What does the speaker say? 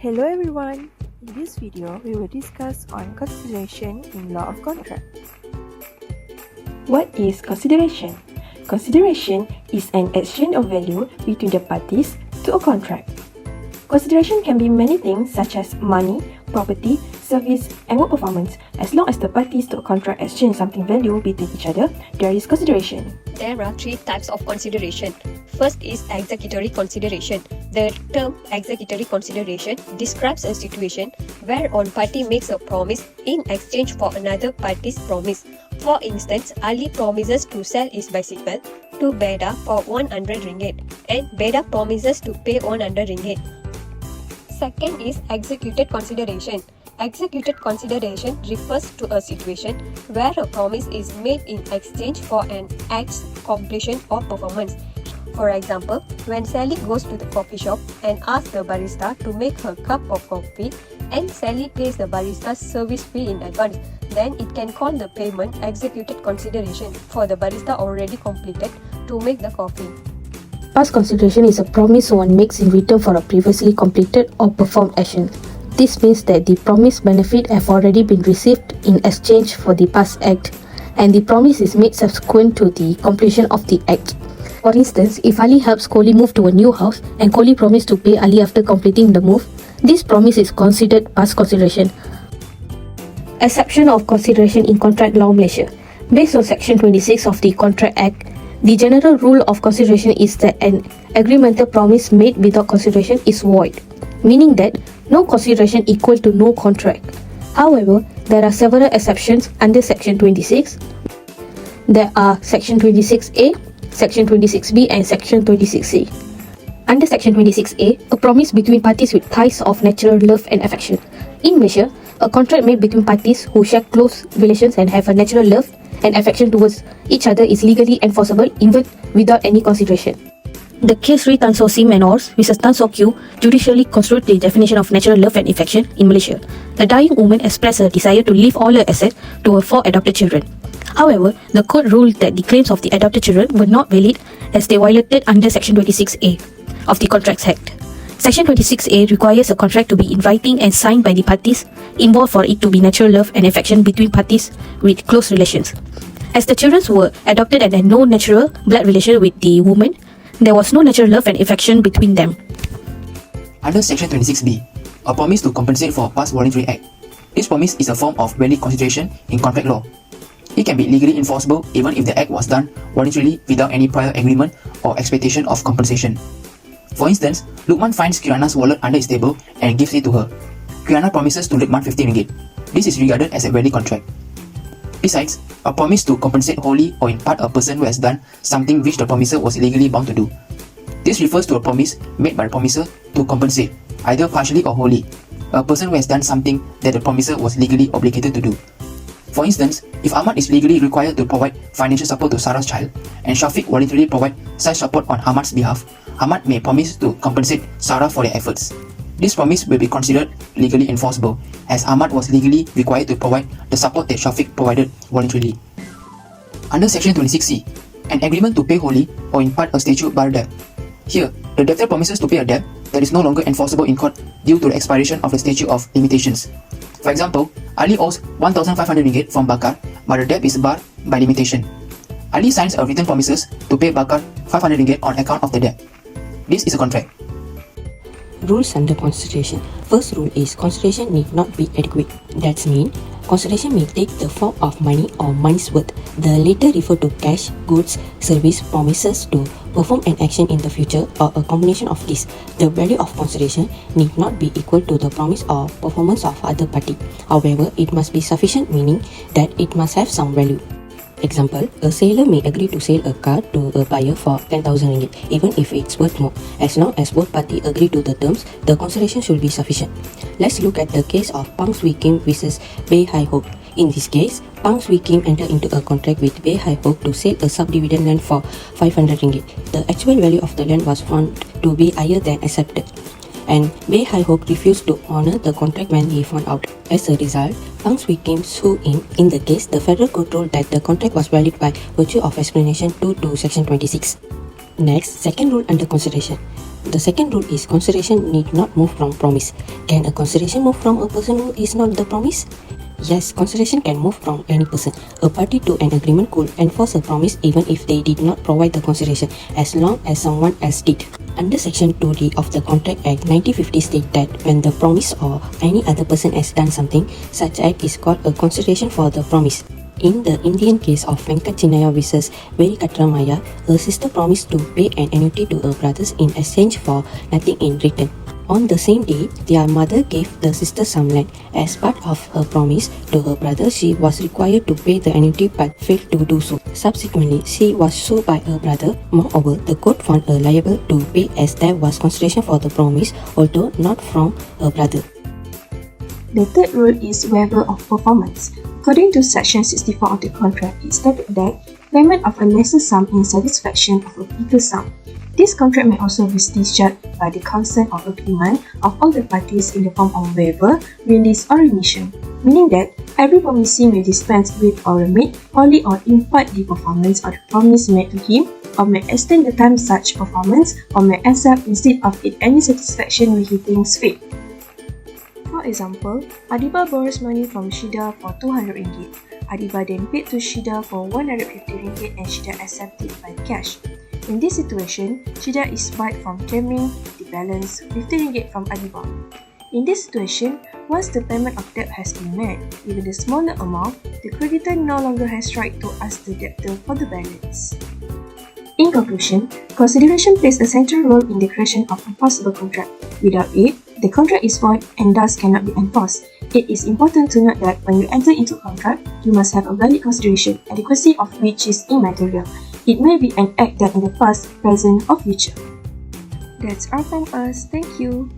Hello everyone! In this video, we will discuss on consideration in law of contract. What is consideration? Consideration is an exchange of value between the parties to a contract. Consideration can be many things such as money, property, service, and work performance. As long as the parties to a contract exchange something valuable between each other, there is consideration. There are three types of consideration. First is executory consideration. The term executory consideration describes a situation where one party makes a promise in exchange for another party's promise. For instance, Ali promises to sell his bicycle to Beda for 100 ringgit and Beda promises to pay 100 ringgit. Second is executed consideration. Executed consideration refers to a situation where a promise is made in exchange for an act's completion or performance. For example, when Sally goes to the coffee shop and asks the barista to make her cup of coffee and Sally pays the barista's service fee in advance, then it can call the payment executed consideration for the barista already completed to make the coffee. Past consideration is a promise one makes in return for a previously completed or performed action. This means that the promised benefit have already been received in exchange for the past act, and the promise is made subsequent to the completion of the act. For instance, if Ali helps Kohli move to a new house and Kohli promised to pay Ali after completing the move, this promise is considered past consideration. Exception of consideration in contract law Malaysia. Based on Section 26 of the Contract Act, the general rule of consideration is that an agreemental promise made without consideration is void, meaning that no consideration equal to no contract. However, there are several exceptions under Section 26. There are Section 26A, Section 26B and Section 26C. Under Section 26A, a promise between parties with ties of natural love and affection. In Malaysia, a contract made between parties who share close relations and have a natural love and affection towards each other is legally enforceable even without any consideration. The case re Tan So Sim and Ors vs Tan So Kyu judicially construed the definition of natural love and affection in Malaysia. The dying woman expressed her desire to leave all her assets to her 4 adopted children. However, the court ruled that the claims of the adopted children were not valid as they violated under Section 26A of the Contracts Act. Section 26A requires a contract to be in writing and signed by the parties involved for it to be natural love and affection between parties with close relations. As the children were adopted and had no natural blood relation with the woman, there was no natural love and affection between them. Under Section 26B, a promise to compensate for a past voluntary act. This promise is a form of valid consideration in contract law. It can be legally enforceable even if the act was done voluntarily without any prior agreement or expectation of compensation. For instance, Lukman finds Kirana's wallet under his table and gives it to her. Kirana promises to Lukman 50 ringgit. This is regarded as a valid contract. Besides, a promise to compensate wholly or in part a person who has done something which the promiser was legally bound to do. This refers to a promise made by the promiser to compensate, either partially or wholly, a person who has done something that the promiser was legally obligated to do. For instance, if Ahmad is legally required to provide financial support to Sarah's child, and Shafiq voluntarily provide such support on Ahmad's behalf, Ahmad may promise to compensate Sarah for their efforts. This promise will be considered legally enforceable, as Ahmad was legally required to provide the support that Shafiq provided voluntarily. Under Section 26C, an agreement to pay wholly or in part a statute bar debt. Here, the debtor promises to pay a debt that is no longer enforceable in court due to the expiration of the statute of limitations. For example, Ali owes 1,500 ringgit from Bakar, but the debt is barred by limitation. Ali signs a written promises to pay Bakar 500 ringgit on account of the debt. This is a contract. Rules under consideration. First rule is consideration need not be adequate. That means consideration may take the form of money or money's worth. The latter refer to cash, goods, service, promises to perform an action in the future or a combination of these. The value of consideration need not be equal to the promise or performance of other party. However, it must be sufficient, meaning that it must have some value. Example, a seller may agree to sell a car to a buyer for 10,000 ringgit, even if it's worth more. As long as both parties agree to the terms, the consideration should be sufficient. Let's look at the case of Pang Swee Kim vs Bey Hai Hok. In this case, Pang Swee Kim entered into a contract with Bey Hai Hok to sell a subdivided land for 500 ringgit. The actual value of the land was found to be higher than accepted, and Bey Hai Hok refused to honor the contract when he found out. As a result, Pang Swee Kim sued him. In the case, the federal court ruled that the contract was valid by virtue of explanation 2 to Section 26. Next, second rule under consideration. The second rule is consideration need not move from promise. Can a consideration move from a person who is not the promise? Yes, consideration can move from any person. A party to an agreement could enforce a promise even if they did not provide the consideration, as long as someone else did. Under Section 2D of the Contract Act 1950 state that when the promise or any other person has done something, such act is called a consideration for the promise. In the Indian case of Venkat Chinnaya vs. Verikatramaya, her sister promised to pay an annuity to her brothers in exchange for nothing in return. On the same day, their mother gave the sister some land. As part of her promise to her brother, she was required to pay the annuity but failed to do so. Subsequently, she was sued by her brother. Moreover, the court found her liable to pay as there was consideration for the promise, although not from her brother. The third rule is waiver of performance. According to Section 64 of the contract, it stated that payment of a lesser sum in satisfaction of a bigger sum. This contract may also be discharged by the consent or agreement of all the parties in the form of waiver, release or remission, meaning that every promisee may dispense with or remit wholly or in part the performance or the promise made to him, or may extend the time such performance, or may accept instead of it any satisfaction when he thinks fit. For example, Adiba borrows money from Shida for 200 ringgit. Adiba then paid to Shida for 150 ringgit and Shida accepted by cash. In this situation, Shida is barred from claiming the balance 50 ringgit from Adiba. In this situation, once the payment of debt has been made, even the smaller amount, the creditor no longer has right to ask the debtor for the balance. In conclusion, consideration plays a central role in the creation of a possible contract. Without it, the contract is void and thus cannot be enforced. It is important to note that when you enter into a contract, you must have a valid consideration, adequacy of which is immaterial. It may be an act done in the past, present, or future. That's all from us. Thank you.